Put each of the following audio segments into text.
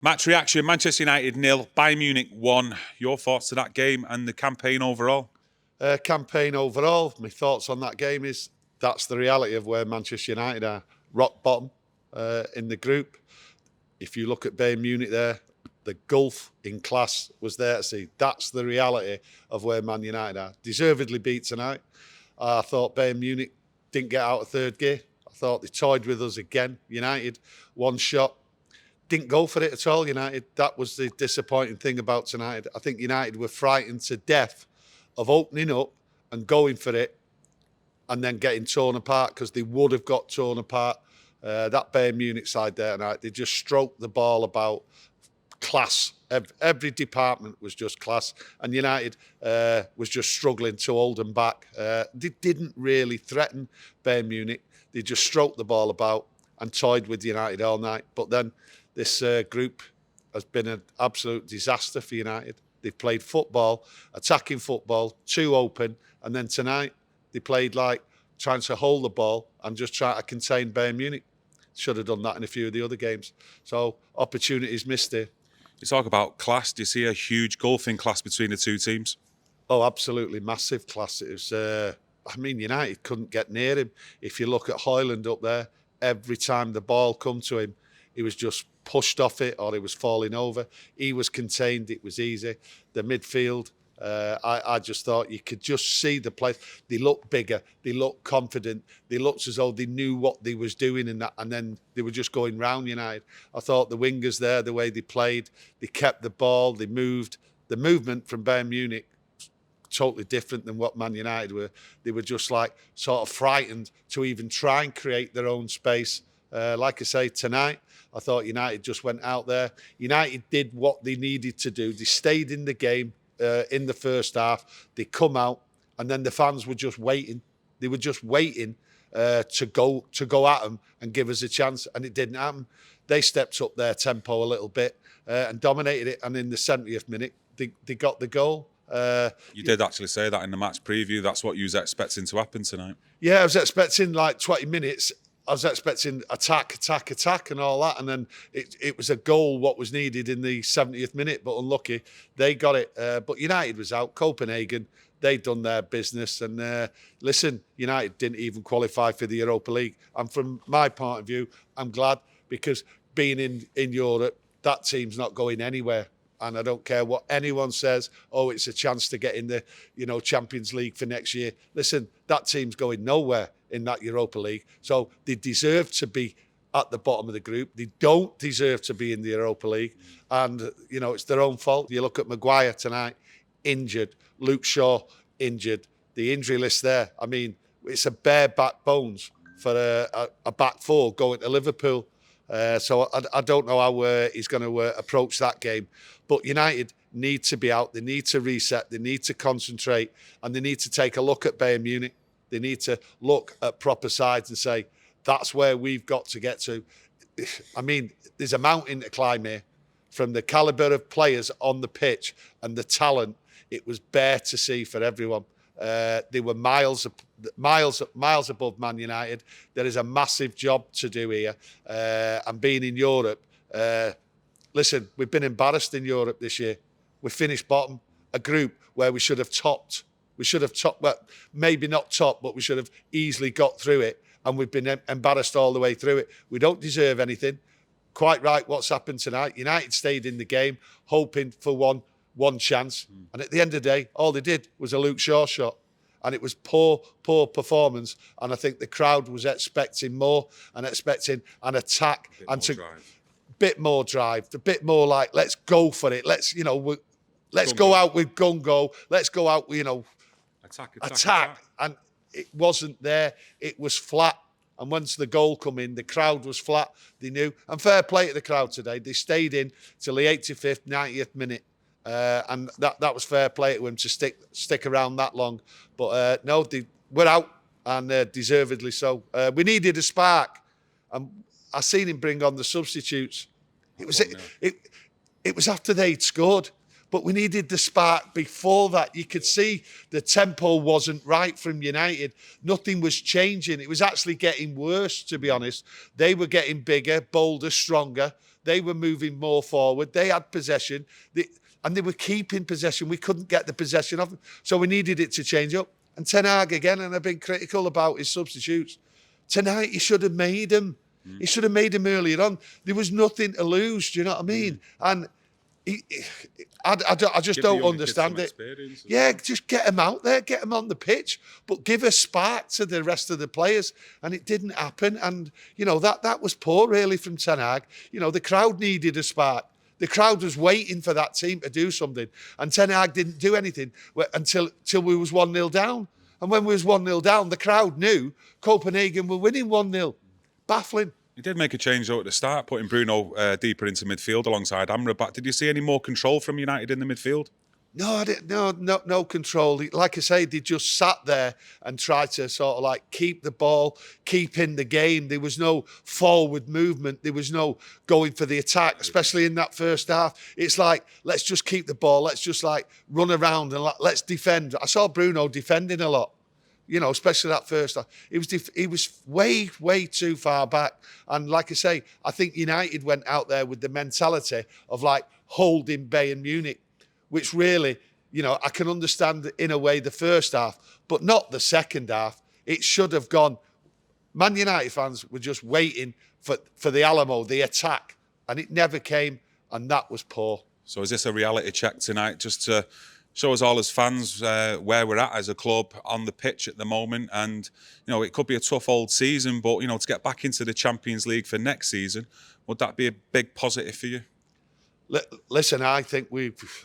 Match reaction, Manchester United 0, Bayern Munich 1. Your thoughts to that game and the campaign overall? Campaign overall, my thoughts on that game is that's the reality of where Manchester United are. Rock bottom in the group. If you look at Bayern Munich there, the gulf in class was there to see. That's the reality of where Man United are. Deservedly beat tonight. I thought Bayern Munich didn't get out of third gear. I thought they toyed with us again. United, one shot. Didn't go for it at all, United. That was the disappointing thing about tonight. I think United were frightened to death of opening up and going for it and then getting torn apart, because they would have got torn apart. That Bayern Munich side there tonight, they just stroked the ball about. Class. Every department was just class. And United was just struggling to hold them back. They didn't really threaten Bayern Munich. They just stroked the ball about and toyed with United all night. But then this group has been an absolute disaster for United. They've played football, attacking football, too open. And then tonight, they played like trying to hold the ball and just trying to contain Bayern Munich. Should have done that in a few of the other games. So opportunities missed here. You talk about class. Do you see a huge gulfing class between the two teams? Oh, absolutely massive class. It was, United couldn't get near him. If you look at Højlund up there, every time the ball come to him, he was just pushed off it or he was falling over. He was contained. It was easy. The midfield, I just thought you could just see the place. They looked bigger. They looked confident. They looked as though they knew what they was doing in that. And then they were just going round United. I thought the wingers there, the way they played, they kept the ball, they moved. The movement from Bayern Munich, totally different than what Man United were. They were just like sort of frightened to even try and create their own space. Like I say, tonight, I thought United just went out there. United did what they needed to do. They stayed in the game. In the first half, they come out, and then the fans were just waiting. They were just waiting to go at them and give us a chance, and it didn't happen. They stepped up their tempo a little bit and dominated it, and in the 70th minute, they got the goal. You did actually say that in the match preview. That's what you was expecting to happen tonight. Yeah, I was expecting like 20 minutes. I was expecting attack, and all that. And then it was a goal, what was needed in the 70th minute, but unlucky. They got it. But United was out. Copenhagen, they'd done their business. And listen, United didn't even qualify for the Europa League. And from my point of view, I'm glad, because being in Europe, that team's not going anywhere. And I don't care what anyone says, oh, it's a chance to get in the Champions League for next year. Listen, that team's going nowhere in that Europa League. So they deserve to be at the bottom of the group. They don't deserve to be in the Europa League. And, it's their own fault. You look at Maguire tonight, injured. Luke Shaw, injured. The injury list there, it's a bare backbones for a back four going to Liverpool. So I don't know how he's going to approach that game. But United need to be out. They need to reset. They need to concentrate. And they need to take a look at Bayern Munich. They need to look at proper sides and say, that's where we've got to get to. There's a mountain to climb here. From the calibre of players on the pitch and the talent, it was bare to see for everyone. They were miles above Man United. There is a massive job to do here. And being in Europe, listen, we've been embarrassed in Europe this year. We finished bottom, a group where we should have topped. We should have topped, well, maybe not top, but we should have easily got through it. And we've been embarrassed all the way through it. We don't deserve anything. Quite right what's happened tonight. United stayed in the game, hoping for one chance. And at the end of the day, all they did was a Luke Shaw shot. And it was poor performance. And I think the crowd was expecting more and expecting an attack. A bit more drive, a bit more like, let's go for it. Let's go out with gung-go. Let's go out with, attack. And it wasn't there. It was flat. And once the goal come in, the crowd was flat. They knew. And fair play to the crowd today. They stayed in till the 85th, 90th minute. And that was fair play to him to stick around that long. But no, we're out, and deservedly so. We needed a spark. And I seen him bring on the substitutes. It was after they'd scored. But we needed the spark before that. You could see the tempo wasn't right from United. Nothing was changing. It was actually getting worse, to be honest. They were getting bigger, bolder, stronger. They were moving more forward. They had possession. And they were keeping possession. We couldn't get the possession of them. So we needed it to change up. And Ten Hag again, and I've been critical about his substitutes. Tonight, he should have made them. He should have made them earlier on. There was nothing to lose, do you know what I mean? And I just don't understand it. Yeah, just get them out there, get them on the pitch, but give a spark to the rest of the players. And it didn't happen. And, you know, that was poor, really, from Ten Hag. You know, the crowd needed a spark. The crowd was waiting for that team to do something. And Ten Hag didn't do anything until we was 1-0 down. And when we was 1-0 down, the crowd knew Copenhagen were winning 1-0. Baffling. He did make a change though at the start, putting Bruno deeper into midfield alongside Amrabat. Did you see any more control from United in the midfield? No, I didn't. No control. Like I say, they just sat there and tried to sort of like keep the ball, keep in the game. There was no forward movement. There was no going for the attack, especially in that first half. It's like, let's just keep the ball. Let's just like run around and let's defend. I saw Bruno defending a lot, you know, especially that first half. He was way too far back. And like I say, I think United went out there with the mentality of like holding Bayern Munich, which really, you know, I can understand in a way the first half, but not the second half. It should have gone. Man United fans were just waiting for the Alamo, the attack, and it never came, and that was poor. So is this a reality check tonight, just to show us all as fans where we're at as a club on the pitch at the moment? And, you know, it could be a tough old season, but, you know, to get back into the Champions League for next season, would that be a big positive for you? Listen, I think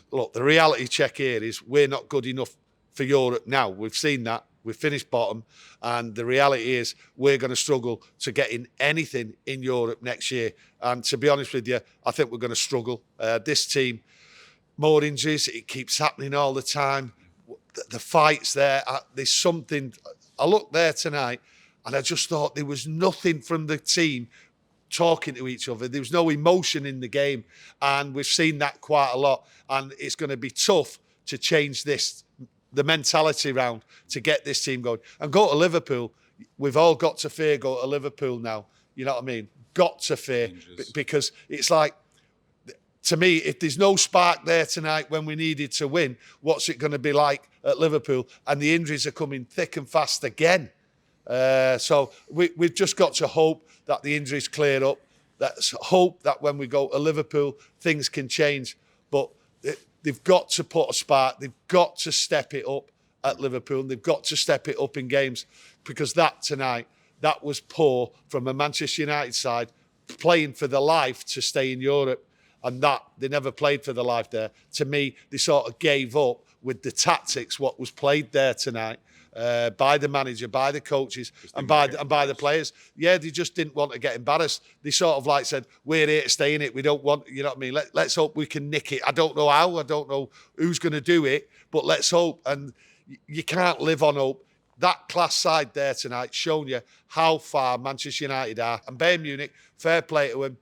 look, the reality check here is we're not good enough for Europe now. We've seen that. We've finished bottom. And the reality is we're going to struggle to get in anything in Europe next year. And to be honest with you, I think we're going to struggle. This team, more injuries, it keeps happening all the time. The fights there, there's something. I looked there tonight and I just thought there was nothing from the team talking to each other. There was no emotion in the game, and we've seen that quite a lot. And it's going to be tough to change the mentality round to get this team going and go to Liverpool. We've all got to fear go to Liverpool now. You know what I mean? Got to fear, because it's like, to me, if there's no spark there tonight when we needed to win, what's it going to be like at Liverpool? And the injuries are coming thick and fast again. So we've just got to hope that the injuries clear up. Let's hope that when we go to Liverpool, things can change. But they've got to put a spark. They've got to step it up at Liverpool. And they've got to step it up in games, because that tonight, that was poor from a Manchester United side, playing for the life to stay in Europe. And that, they never played for the life there. To me, they sort of gave up with the tactics, what was played there tonight. By the manager, by the coaches, and by the players. Yeah, they just didn't want to get embarrassed. They sort of like said, we're here to stay in it. We don't want, you know what I mean? Let's hope we can nick it. I don't know how. I don't know who's going to do it, but let's hope. And you can't live on hope. That class side there tonight showing you how far Manchester United are. And Bayern Munich, fair play to him.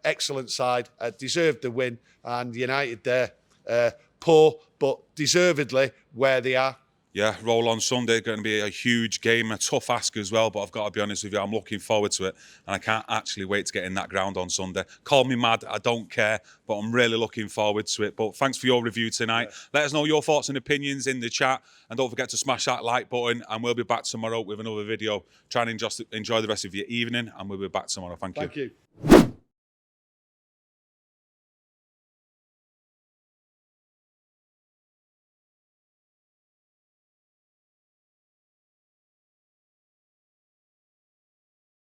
Excellent side. Deserved the win. And United there, poor, but deservedly where they are. Yeah, roll on Sunday, going to be a huge game, a tough ask as well, but I've got to be honest with you, I'm looking forward to it, and I can't actually wait to get in that ground on Sunday. Call me mad, I don't care, but I'm really looking forward to it. But thanks for your review tonight. Yeah. Let us know your thoughts and opinions in the chat, and don't forget to smash that like button, and we'll be back tomorrow with another video. Try and enjoy the rest of your evening, and we'll be back tomorrow. Thank you.